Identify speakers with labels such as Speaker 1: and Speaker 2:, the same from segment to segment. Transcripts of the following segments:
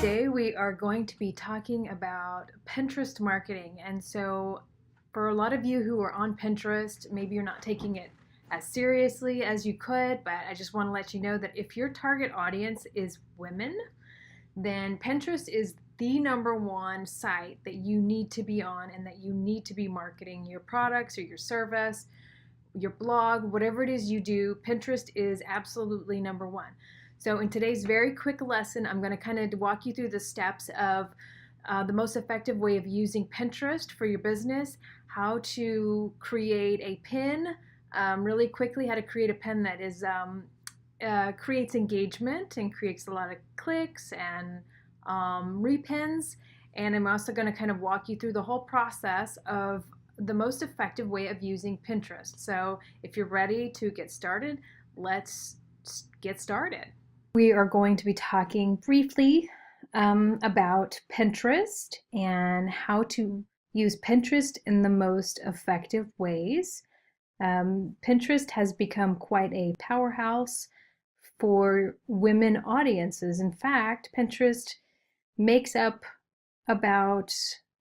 Speaker 1: Today we are going to be talking about Pinterest marketing. And so for a lot of you who are on Pinterest, maybe you're not taking it as seriously as you could, but I just want to let you know that if your target audience is women, then Pinterest is the number one site that you need to be on and that you need to be marketing your products or your service, your blog, whatever it is you do. Pinterest is absolutely number one. So in today's very quick lesson, I'm going to kind of walk you through the steps of the most effective way of using Pinterest for your business, how to create a pin really quickly, how to create a pin that is creates engagement and creates a lot of clicks and repins. And I'm also going to kind of walk you through the whole process of the most effective way of using Pinterest. So if you're ready to get started, let's get started. We are going to be talking briefly about Pinterest and how to use Pinterest in the most effective ways. Pinterest has become quite a powerhouse for women audiences. In fact, Pinterest makes up about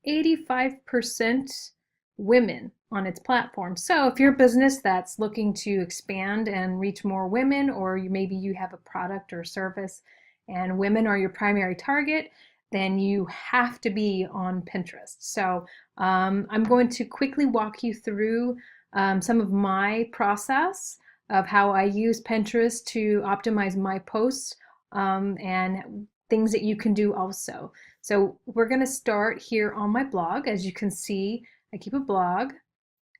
Speaker 1: 85% women on its platform. So if you're a business that's looking to expand and reach more women, or maybe you have a product or service and women are your primary target, then you have to be on Pinterest. So I'm going to quickly walk you through some of my process of how I use Pinterest to optimize my posts and things that you can do also. So we're going to start here on my blog. As you can see, I keep a blog.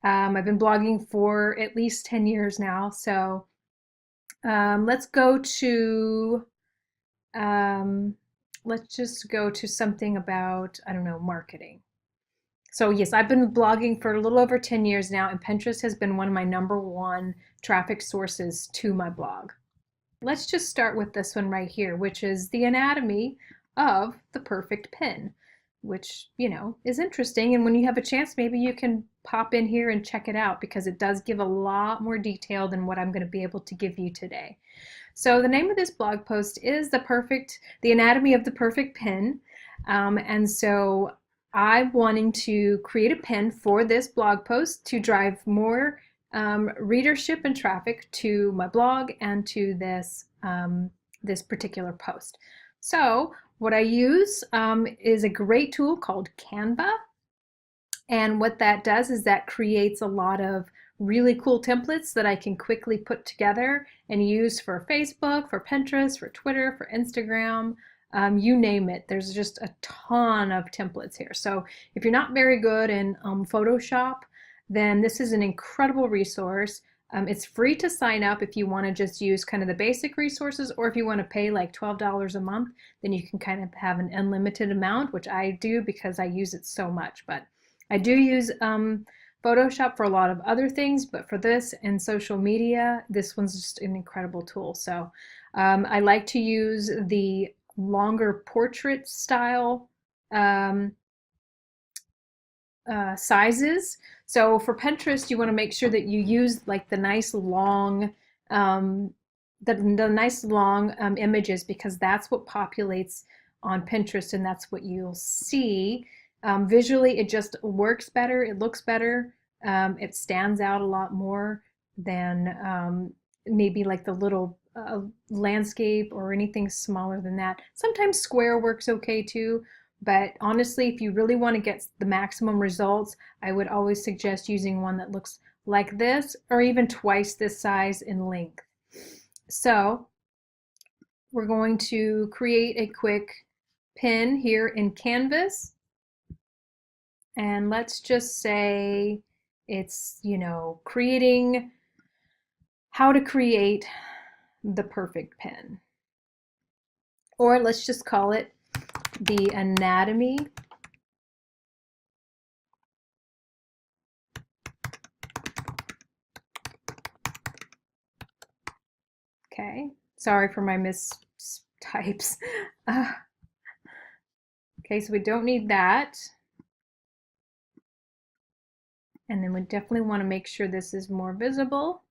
Speaker 1: I've been blogging for at least 10 years now. So let's just go to something about, I don't know, marketing. So yes, I've been blogging for a little over 10 years now, and Pinterest has been one of my number one traffic sources to my blog. Let's just start with this one right here, which is the anatomy of the perfect pin, which, you know, is interesting. And when you have a chance, maybe you can pop in here and check it out, because it does give a lot more detail than what I'm going to be able to give you today. So the name of this blog post is the anatomy of the perfect pin. And so I'm wanting to create a pin for this blog post to drive more readership and traffic to my blog and to this particular post. So what I use is a great tool called Canva. And what that does is that creates a lot of really cool templates that I can quickly put together and use for Facebook, for Pinterest, for Twitter, for Instagram, you name it. There's just a ton of templates here. So if you're not very good in Photoshop, then this is an incredible resource. It's free to sign up if you want to just use kind of the basic resources, or if you want to pay like $12 a month, then you can kind of have an unlimited amount, which I do because I use it so much. But I do use Photoshop for a lot of other things, but for this and social media, this one's just an incredible tool. So I like to use the longer portrait style sizes. So for Pinterest, you want to make sure that you use like the nice long images, because that's what populates on Pinterest, and that's what you'll see. Visually, it just works better. It looks better. It stands out a lot more than maybe like the little landscape or anything smaller than that. Sometimes square works okay too. But honestly, if you really want to get the maximum results, I would always suggest using one that looks like this, or even twice this size in length. So we're going to create a quick pin here in Canvas. And let's just say it's, you know, creating how to create the perfect pin. Or let's just call it the anatomy okay, sorry for my mistypes. Okay, so we don't need that. And then we definitely want to make sure this is more visible.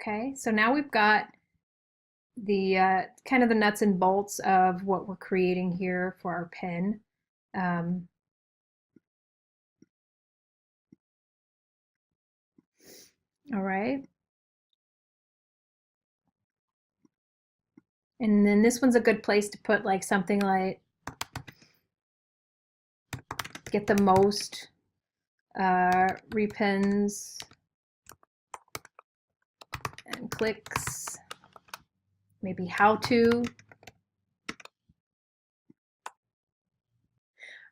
Speaker 1: Okay, so now we've got the kind of the nuts and bolts of what we're creating here for our pen. Um, all right. And then this one's a good place to put like something like get the most repens and clicks, maybe how to.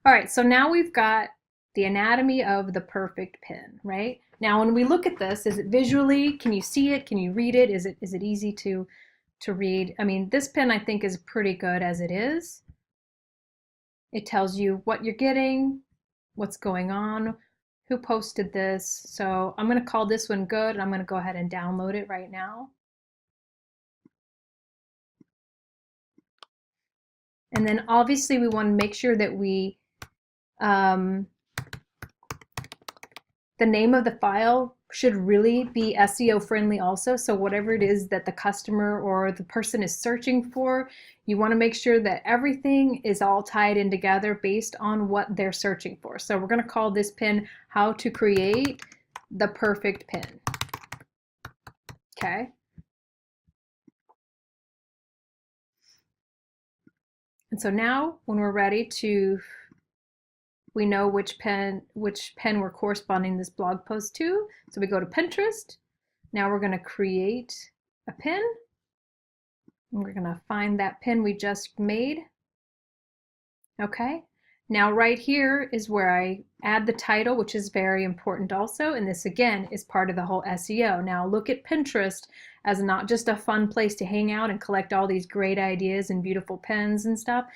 Speaker 1: All right, so now we've got the anatomy of the perfect pen, right? Now when we look at this, is it visually, can you see it? Can you read it? Is it easy to read? I mean, this pen I think is pretty good as it is. It tells you what you're getting, what's going on, who posted this. So I'm going to call this one good, and I'm going to go ahead and download it right now. And then obviously we want to make sure that we the name of the file should really be SEO friendly also. So whatever it is that the customer or the person is searching for, you want to make sure that everything is all tied in together based on what they're searching for. So we're going to call this pin how to create the perfect pin. Okay. And so now when we're ready to, we know which pen we're corresponding this blog post to. So we go to Pinterest. Now we're going to create a pin. And we're going to find that pin we just made. Okay. Now right here is where I add the title, which is very important also. And this again is part of the whole SEO. Now look at Pinterest as not just a fun place to hang out and collect all these great ideas and beautiful pens and stuff.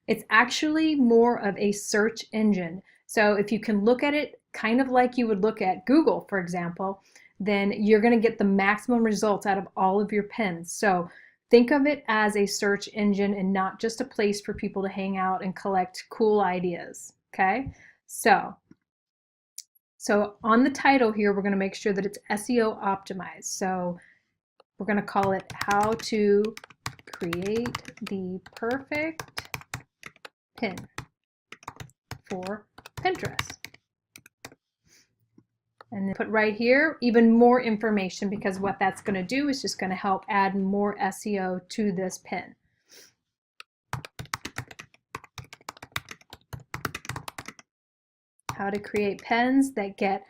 Speaker 1: It's actually more of a search engine. So if you can look at it kind of like you would look at Google, for example, then you're going to get the maximum results out of all of your pens. So think of it as a search engine and not just a place for people to hang out and collect cool ideas. Okay, so on the title here, we're going to make sure that it's SEO optimized. So we're going to call it how to create the perfect pin for Pinterest. And then put right here even more information, because what that's going to do is just going to help add more SEO to this pin. How to create pens that get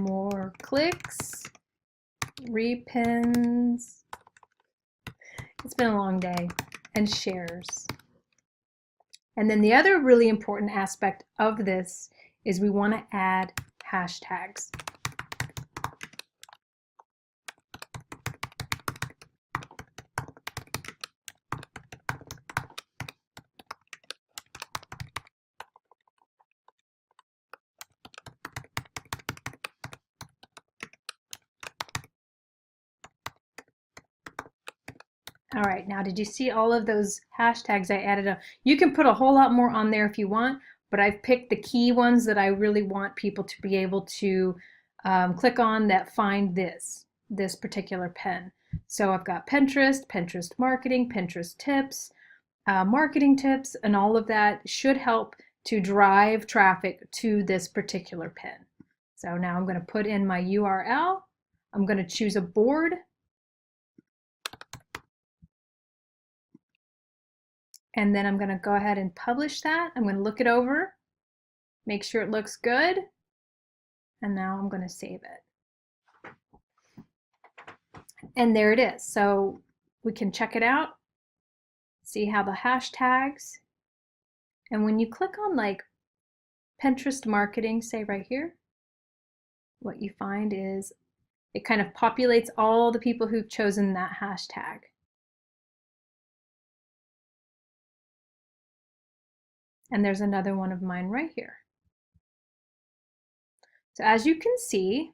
Speaker 1: more clicks, repens. It's been a long day, and shares. And then the other really important aspect of this is we want to add hashtags. All right, now did you see all of those hashtags I added? You can put a whole lot more on there if you want, but I've picked the key ones that I really want people to be able to click on that find this particular pen. So I've got Pinterest, Pinterest marketing, Pinterest tips, marketing tips, and all of that should help to drive traffic to this particular pen. So now I'm going to put in my URL. I'm going to choose a board. And then I'm going to go ahead and publish that. I'm going to look it over, make sure it looks good. And now I'm going to save it. And there it is. So we can check it out, see how the hashtags. And when you click on like Pinterest marketing, say right here, what you find is it kind of populates all the people who've chosen that hashtag. And there's another one of mine right here. So as you can see,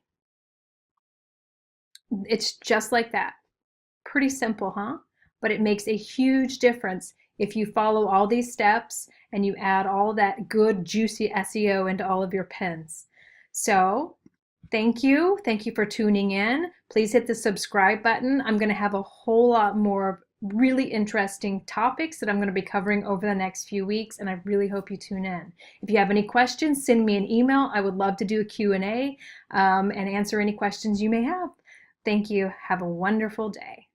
Speaker 1: it's just like that. Pretty simple, huh? But it makes a huge difference if you follow all these steps and you add all that good, juicy SEO into all of your pens. So Thank you. Thank you for tuning in. Please hit the subscribe button. I'm going to have a whole lot more really interesting topics that I'm going to be covering over the next few weeks, and I really hope you tune in. If you have any questions, send me an email. I would love to do a Q&A and answer any questions you may have. Thank you. Have a wonderful day.